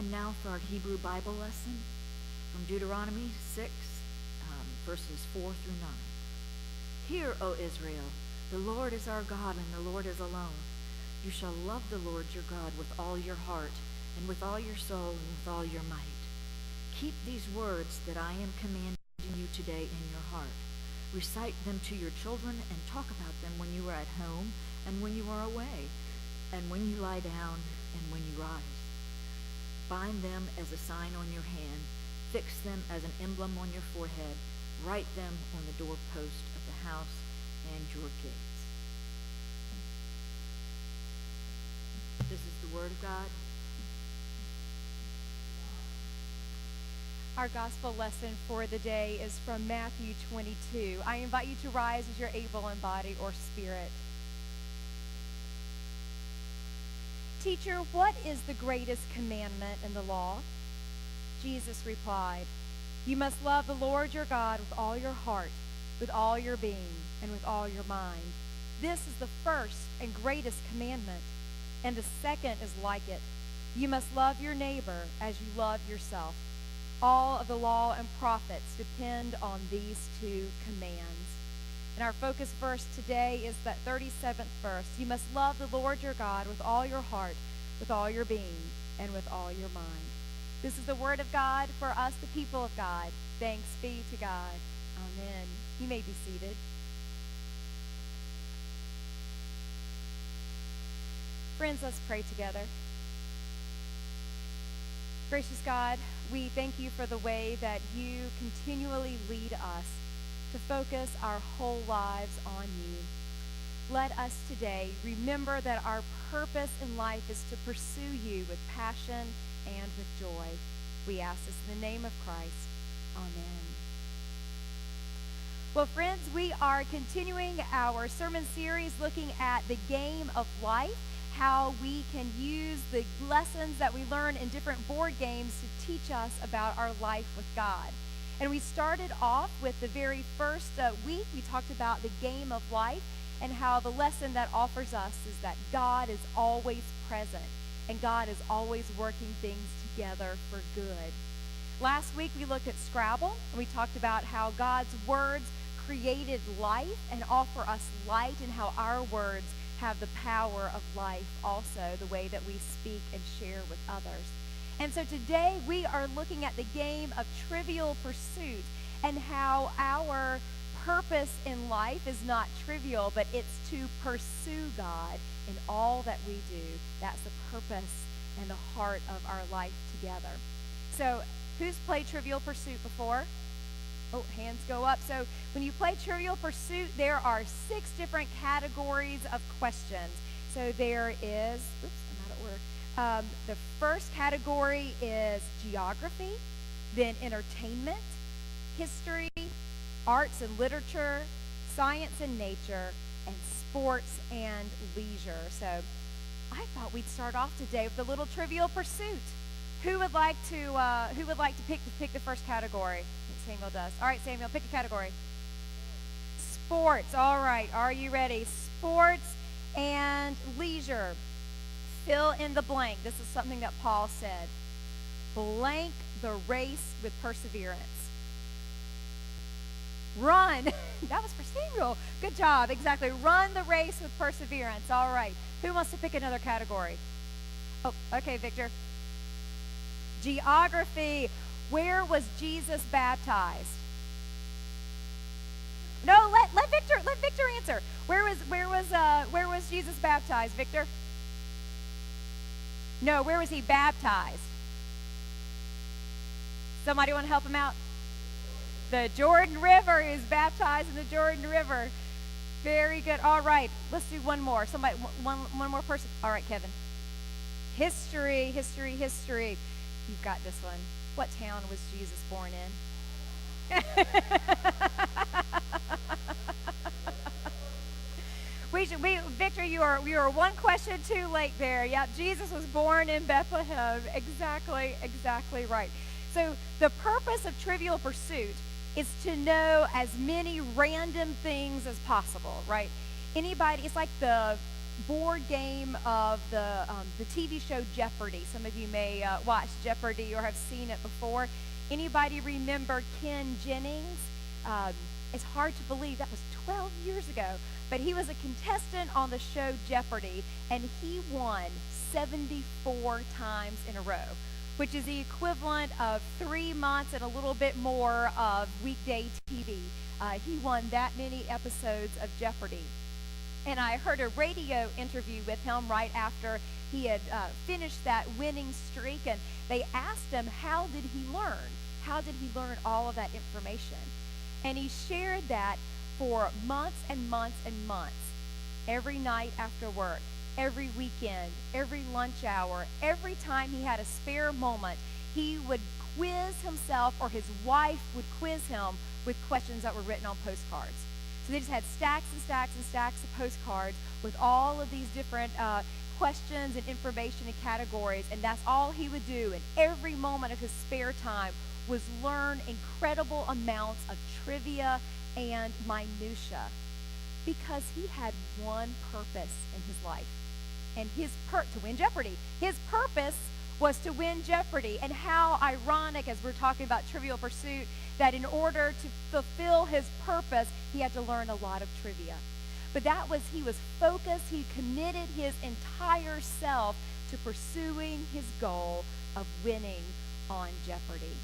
time now for our Hebrew Bible lesson from Deuteronomy 6, verses 4 through 9. Hear, O Israel, the Lord is our God, and the Lord is alone. You shall love the Lord your God with all your heart, and with all your soul, and with all your might. Keep these words that I am commanding you today in your heart. Recite them to your children, and talk about them when you are at home, and when you are away, and when you lie down, and when you rise. Bind them as a sign on your hand. Fix them as an emblem on your forehead. Write them on the doorpost of the house and your gates. This is the word of God. Our gospel lesson for the day is from Matthew 22. I invite you to rise as you're able in body or spirit. Teacher, what is the greatest commandment in the law? Jesus replied, you must love the Lord your God with all your heart, with all your being, and with all your mind. This is the first and greatest commandment, and the second is like it. You must love your neighbor as you love yourself. All of the law and prophets depend on these two commands. And our focus verse today is that 37th verse. You must love the Lord your God with all your heart, with all your being, and with all your mind. This is the word of God for us, the people of God. Thanks be to God. Amen. You may be seated. Friends, let's pray together. Gracious God, we thank you for the way that you continually lead us to focus our whole lives on you. Let us today remember that our purpose in life is to pursue you with passion and with joy. We ask this in the name of Christ. Amen. Well, friends, we are continuing our sermon series looking at the game of life, how we can use the lessons that we learn in different board games to teach us about our life with God. And we started off with the very first week. We talked about the game of life and how the lesson that offers us is that God is always present and God is always working things together for good. Last week we looked at Scrabble, and we talked about how God's words created life and offer us light, and how our words have the power of life also, the way that we speak and share with others. And so today we are looking at the game of Trivial Pursuit, and how our purpose in life is not trivial, but it's to pursue God in all that we do. That's the purpose and the heart of our life together. So who's played Trivial Pursuit before? Oh, hands go up. So when you play Trivial Pursuit, there are 6 different categories of questions. So there is, I'm out of order. The first category is geography, then entertainment, history, arts and literature, science and nature, and sports and leisure. So I thought we'd start off today with a little Trivial Pursuit. Who would like to pick the first category? Samuel does. All right, Samuel, pick a category. Sports. All right, are you ready? Sports and leisure. Fill in the blank. This is something that Paul said. Blank the race with perseverance. Run. That was for Samuel. Good job. Exactly. Run the race with perseverance. All right. Who wants to pick another category? Oh, okay, Victor. Geography. Where was Jesus baptized? No, let Victor answer. Where was Jesus baptized, Victor? No, where was he baptized? Somebody want to help him out? The Jordan River. He was baptized in the Jordan River. Very good. All right, let's do one more. Somebody, one more person. All right, Kevin. History. You've got this one. What town was Jesus born in? Victor, you are one question too late there. Yep, Jesus was born in Bethlehem. Exactly right. So the purpose of Trivial Pursuit is to know as many random things as possible, right? Anybody, it's like the board game of the TV show Jeopardy. Some of you may watch Jeopardy or have seen it before. Anybody remember Ken Jennings? It's hard to believe that was 12 years ago, but he was a contestant on the show Jeopardy, and he won 74 times in a row, which is the equivalent of 3 months and a little bit more of weekday TV. He won that many episodes of Jeopardy. And I heard a radio interview with him right after he had finished that winning streak, and they asked him, how did he learn? How did he learn all of that information? And he shared that for months and months and months, every night after work, every weekend, every lunch hour, every time he had a spare moment, he would quiz himself, or his wife would quiz him with questions that were written on postcards. So they just had stacks and stacks and stacks of postcards with all of these different questions and information and categories, and that's all he would do. And every moment of his spare time was learn incredible amounts of trivia and minutia, because he had one purpose in his life, and to win Jeopardy. His purpose was to win Jeopardy. And how ironic, as we're talking about Trivial Pursuit, that in order to fulfill his purpose, he had to learn a lot of trivia. But he was focused. He committed his entire self to pursuing his goal of winning on Jeopardy.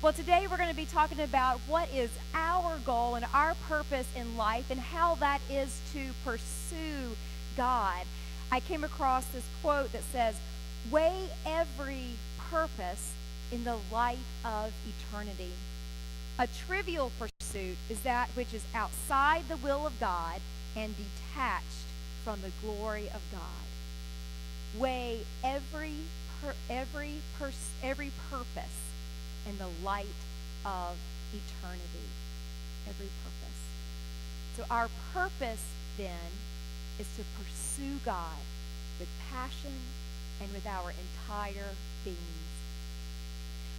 Well, today we're going to be talking about what is our goal and our purpose in life, and how that is to pursue God. I came across this quote that says, "Weigh every purpose in the light of eternity." A trivial pursuit is that which is outside the will of God and detached from the glory of God. Weigh every purpose in the light of eternity. Every purpose. So our purpose then is to pursue God with passion and with our entire beings.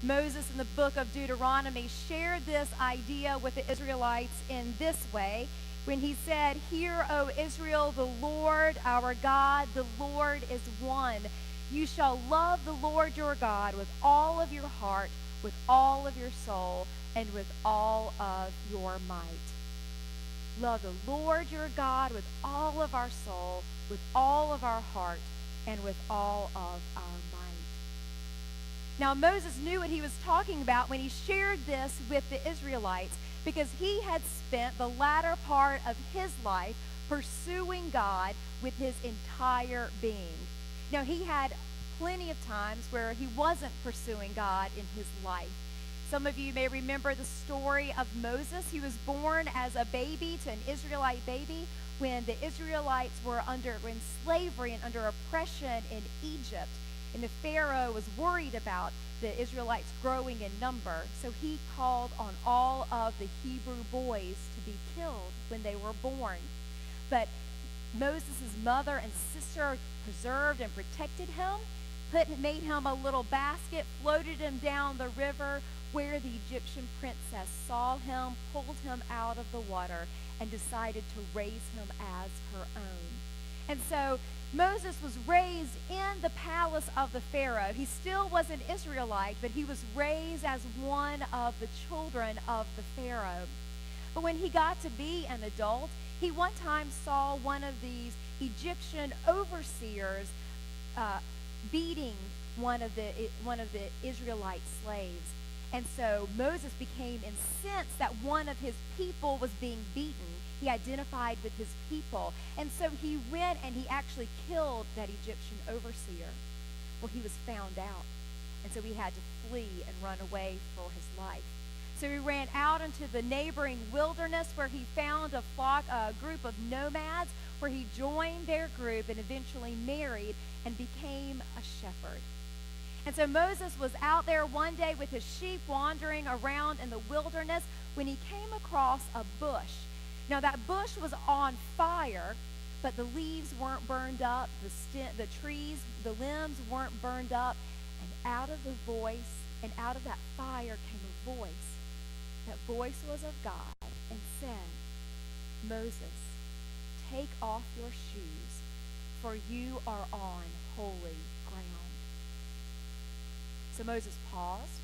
Moses in the book of Deuteronomy shared this idea with the Israelites in this way when he said, "Hear, O Israel, the Lord our God, the Lord is one. You shall love the Lord your God with all of your heart, with all of your soul, and with all of your might." Love the Lord your God with all of our soul, with all of our heart, and with all of our might. Now, Moses knew what he was talking about when he shared this with the Israelites, because he had spent the latter part of his life pursuing God with his entire being. Now, he had plenty of times where he wasn't pursuing God in his life. Some of you may remember the story of Moses. He was born as a baby to an Israelite baby when the Israelites were in slavery and under oppression in Egypt. And the Pharaoh was worried about the Israelites growing in number. So he called on all of the Hebrew boys to be killed when they were born. But Moses' mother and sister preserved and protected him, made him a little basket, floated him down the river, where the Egyptian princess saw him, pulled him out of the water, and decided to raise him as her own. And so Moses was raised in the palace of the Pharaoh. He still was an Israelite, but he was raised as one of the children of the Pharaoh. But when he got to be an adult, he one time saw one of these Egyptian overseers beating one of the Israelite slaves. And so Moses became incensed that one of his people was being beaten. He identified with his people. And so he went and he actually killed that Egyptian overseer. Well, he was found out. And so he had to flee and run away for his life. So he ran out into the neighboring wilderness, where he found a group of nomads, where he joined their group and eventually married and became a shepherd. And so Moses was out there one day with his sheep wandering around in the wilderness when he came across a bush. Now that bush was on fire, but the leaves weren't burned up, the trees, the limbs weren't burned up, and out of that fire came a voice. That voice was of God, and said, "Moses, take off your shoes, for you are on holy ground. So Moses paused,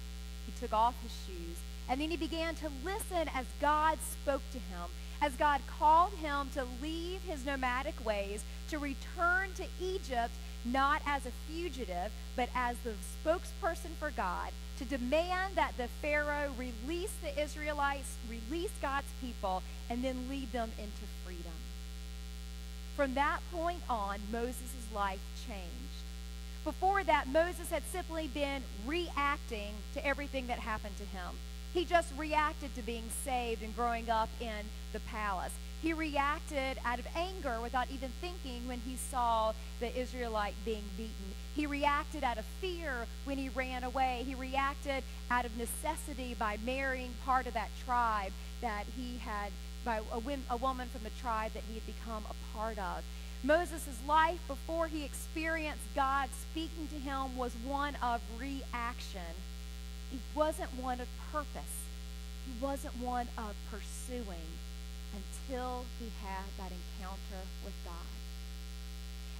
he took off his shoes, and then he began to listen as God spoke to him, as God called him to leave his nomadic ways, to return to Egypt, not as a fugitive, but as the spokesperson for God, to demand that the Pharaoh release the Israelites, release God's people, and then lead them into freedom. From that point on, Moses' life changed. Before that, Moses had simply been reacting to everything that happened to him. He just reacted to being saved and growing up in the palace. He reacted out of anger without even thinking when he saw the Israelite being beaten. He reacted out of fear when he ran away. He reacted out of necessity by marrying part of that tribe that he had, by a woman from the tribe that he had become a part of. Moses' life before he experienced God speaking to him was one of reaction. It wasn't one of purpose. He wasn't one of pursuing until he had that encounter with God.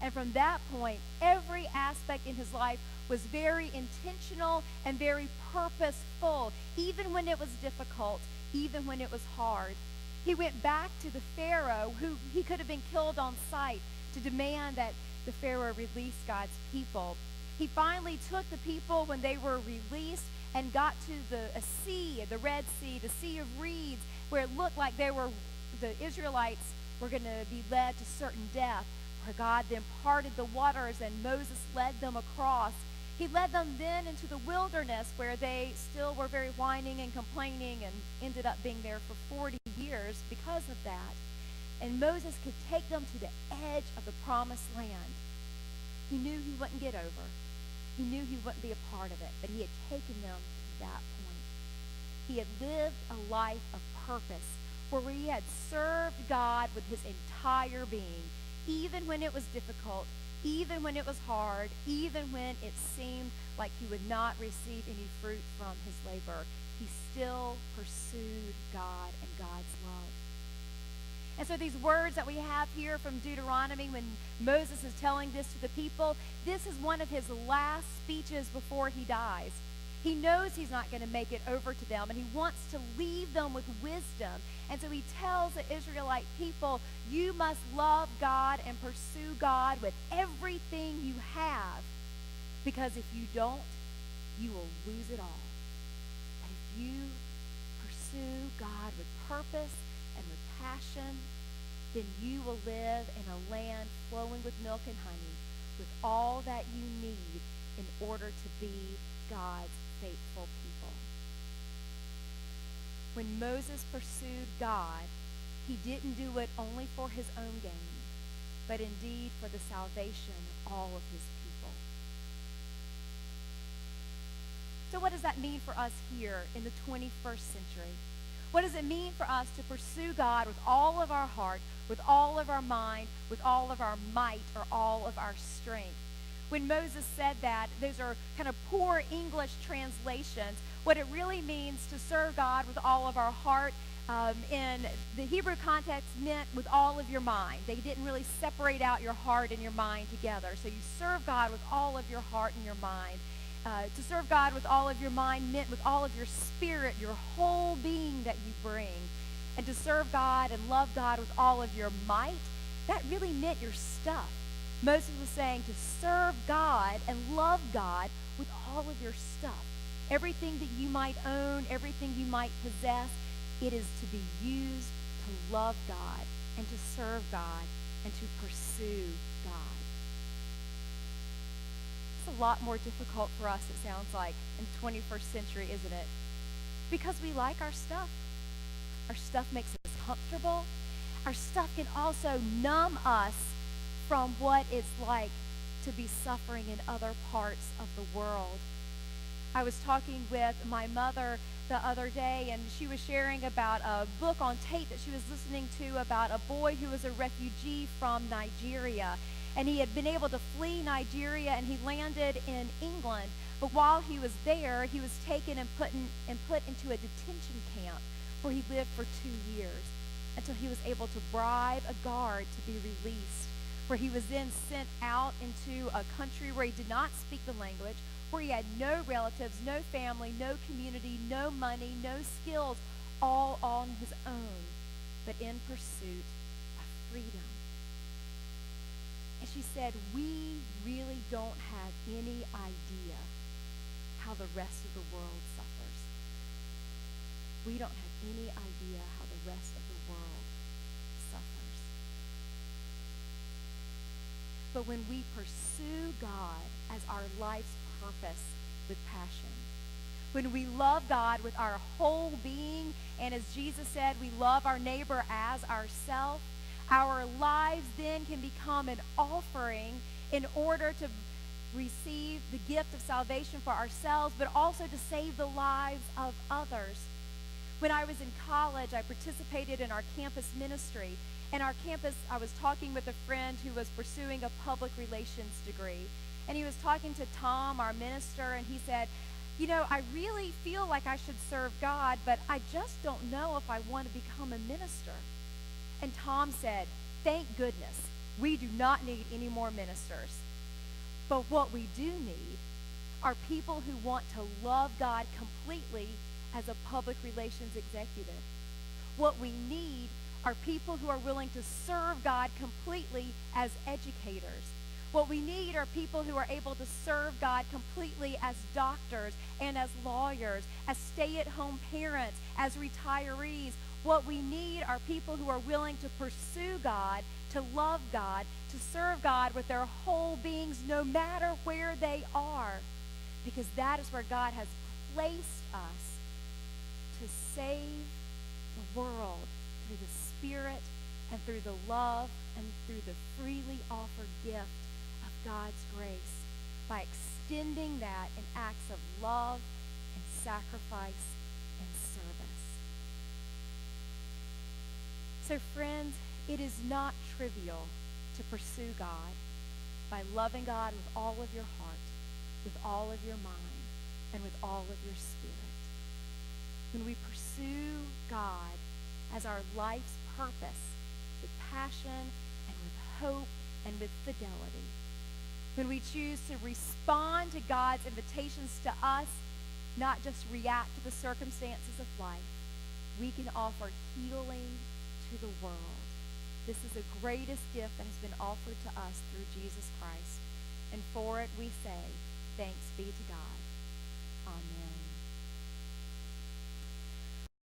And from that point, every aspect in his life was very intentional and very purposeful, even when it was difficult, even when it was hard. He went back to the Pharaoh, who he could have been killed on sight, to demand that the Pharaoh release God's people. He finally took the people when they were released and got to the sea, the Red Sea, the Sea of Reeds, where it looked like the Israelites were going to be led to certain death, where God then parted the waters and Moses led them across. He led them then into the wilderness, where they still were very whining and complaining and ended up being there for 40 years because of that. And Moses could take them to the edge of the promised land. He knew he wouldn't get over. He knew he wouldn't be a part of it, but he had taken them to that point. He had lived a life of purpose, where he had served God with his entire being, even when it was difficult, even when it was hard, even when it seemed like he would not receive any fruit from his labor. He still pursued God and God's love. And so these words that we have here from Deuteronomy, when Moses is telling this to the people, this is one of his last speeches before he dies. He knows he's not going to make it over to them, and he wants to leave them with wisdom. And so he tells the Israelite people, you must love God and pursue God with everything you have, because if you don't, you will lose it all. But if you pursue God with purpose and with passion, then you will live in a land flowing with milk and honey, with all that you need in order to be God's faithful people. When Moses pursued God, he didn't do it only for his own gain, but indeed for the salvation of all of his people. So what does that mean for us here in the 21st century? What does it mean for us to pursue God with all of our heart, with all of our mind, with all of our might, or all of our strength? When Moses said that, those are kind of poor English translations. What it really means to serve God with all of our heart in the Hebrew context meant with all of your mind. They didn't really separate out your heart and your mind together. So you serve God with all of your heart and your mind. To serve God with all of your mind meant with all of your spirit, your whole being that you bring. And to serve God and love God with all of your might, that really meant your stuff. Moses was saying to serve God and love God with all of your stuff. Everything that you might own, everything you might possess, it is to be used to love God and to serve God and to pursue God. It's a lot more difficult for us, it sounds like, in the 21st century, isn't it? Because we like our stuff. Our stuff makes us comfortable. Our stuff can also numb us from what it's like to be suffering in other parts of the world. I was talking with my mother the other day, and she was sharing about a book on tape that she was listening to about a boy who was a refugee from Nigeria. And he had been able to flee Nigeria, and he landed in England. But while he was there, he was taken and put into a detention camp where he lived for 2 years until he was able to bribe a guard to be released. where he was then sent out into a country where he did not speak the language, where he had no relatives, no family, no community, no money, no skills, all on his own, but in pursuit of freedom. And she said, we really don't have any idea how the rest of the world suffers. We don't have any idea how the rest of the world suffers. But when we pursue God as our life's purpose with passion, when we love God with our whole being, and as Jesus said, we love our neighbor as ourselves, our lives then can become an offering in order to receive the gift of salvation for ourselves, but also to save the lives of others. When I was in college, I participated in our campus ministry. And our campus, I was talking with a friend who was pursuing a public relations degree. And he was talking to Tom, our minister, and he said, you know, I really feel like I should serve God, but I just don't know if I want to become a minister. And Tom said, thank goodness, we do not need any more ministers. But what we do need are people who want to love God completely as a public relations executive. What we need are people who are willing to serve God completely as educators. What we need are people who are able to serve God completely as doctors and as lawyers, as stay-at-home parents, as retirees. What we need are people who are willing to pursue God, to love God, to serve God with their whole beings, no matter where they are. Because that is where God has placed us, to save the world through the Spirit and through the love and through the freely offered gift of God's grace, by extending that in acts of love and sacrifice and service. So friends, it is not trivial to pursue God by loving God with all of your heart, with all of your mind, and with all of your spirit. When we pursue God as our life's purpose, with passion and with hope and with fidelity, when we choose to respond to God's invitations to us, not just react to the circumstances of life, we can offer healing to the world. This is the greatest gift that has been offered to us through Jesus Christ. And for it we say, thanks be to God. Amen.